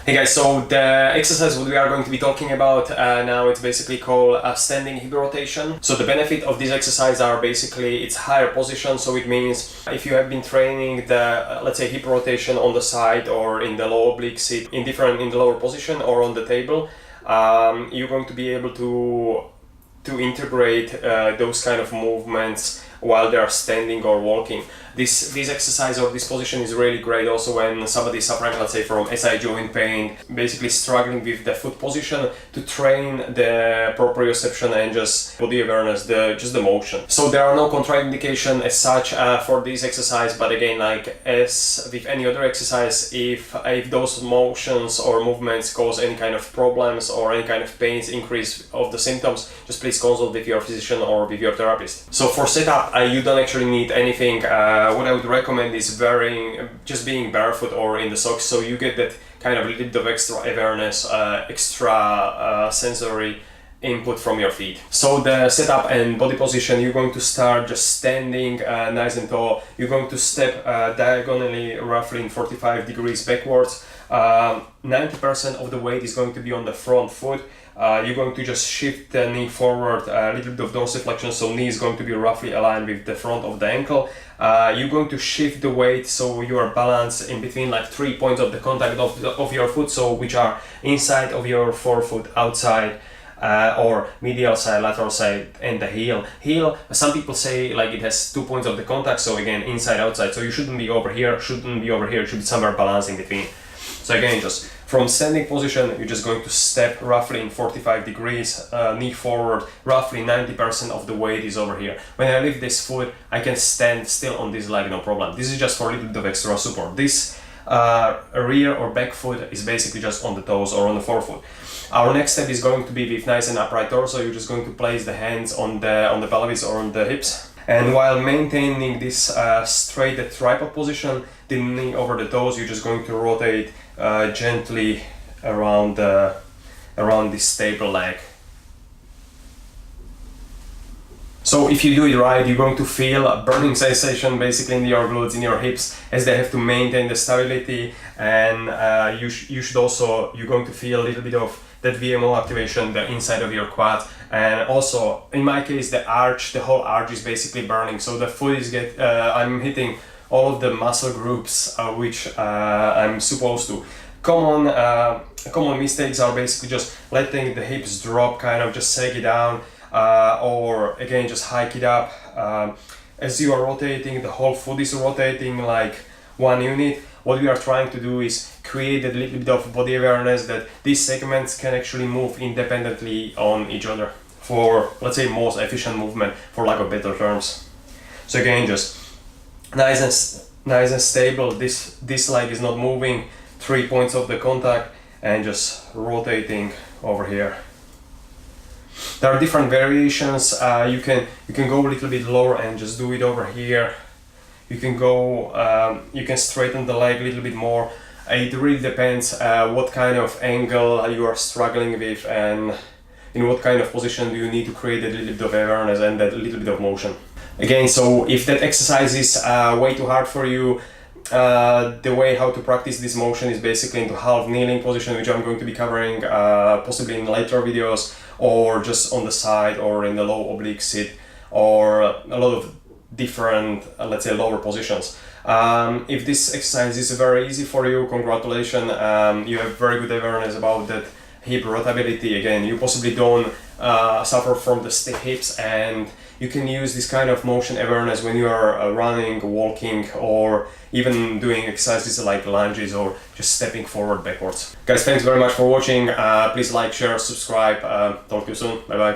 Hey guys, so the exercise what we are going to be talking about now, it's basically called standing hip rotation. So the benefit of this exercise are basically it's higher position, so it means if you have been training the let's say hip rotation on the side or in the low oblique seat in the lower position or on the table, you're going to be able to integrate those kind of movements while they are standing or walking. This exercise or this position is really great also when somebody is suffering, let's say, from SI joint pain, basically struggling with the foot position, to train the proprioception and just body awareness, just the motion. So there are no contraindication as such for this exercise, but again, like as with any other exercise, if those motions or movements cause any kind of problems or any kind of pains, increase of the symptoms, just please consult with your physician or with your therapist. So for setup, you don't actually need anything. What I would recommend is just being barefoot or in the socks, so you get that kind of little bit of extra awareness, extra sensory input from your feet. So the setup and body position, you're going to start just standing nice and tall. You're going to step diagonally roughly in 45 degrees backwards. 90% of the weight is going to be on the front foot. You're going to just shift the knee forward, a little bit of dorsiflexion, so knee is going to be roughly aligned with the front of the ankle. You're going to shift the weight so you are balanced in between like 3 points of the contact of your foot, so which are inside of your forefoot, outside, or medial side, lateral side, and the heel. Some people say like it has 2 points of the contact, so again, inside, outside, so you shouldn't be over here, shouldn't be over here, it should be somewhere balanced in between. So again, just from standing position, you're just going to step roughly in 45 degrees, knee forward, roughly 90% of the weight is over here. When I lift this foot, I can stand still on this leg, no problem. This is just for a little bit of extra support. This rear or back foot is basically just on the toes or on the forefoot. Our next step is going to be with nice and upright torso. You're just going to place the hands on the pelvis or on the hips. And while maintaining this straight tripod position, the knee over the toes, you're just going to rotate gently around this stable leg. So if you do it right, you're going to feel a burning sensation basically in your glutes, in your hips, as they have to maintain the stability. And you're going to feel a little bit of that VMO activation, the inside of your quad. And also, in my case, the whole arch is basically burning. So the foot is I'm hitting all of the muscle groups which I'm supposed to. Common mistakes are basically just letting the hips drop, kind of just sag it down, or again just hike it up. As you are rotating, the whole foot is rotating like one unit. What we are trying to do is create a little bit of body awareness that these segments can actually move independently on each other for, let's say, most efficient movement, for lack of better terms. So again, just nice and stable. This leg is not moving. 3 points of the contact and just rotating over here. There are different variations. You can go a little bit lower and just do it over here. You can straighten the leg a little bit more. It really depends what kind of angle you are struggling with and in what kind of position do you need to create a little bit of awareness and that little bit of motion. Again, so if that exercise is way too hard for you, the way how to practice this motion is basically into half kneeling position, which I'm going to be covering possibly in later videos, or just on the side or in the low oblique sit, or a lot of different, let's say, lower positions. If this exercise is very easy for you, congratulations, you have very good awareness about that hip rotability. Again, you possibly don't suffer from the stiff hips, and you can use this kind of motion awareness when you are running, walking, or even doing exercises like lunges or just stepping forward, backwards. Guys, thanks very much for watching. Please like, share, subscribe. Talk to you soon. Bye bye.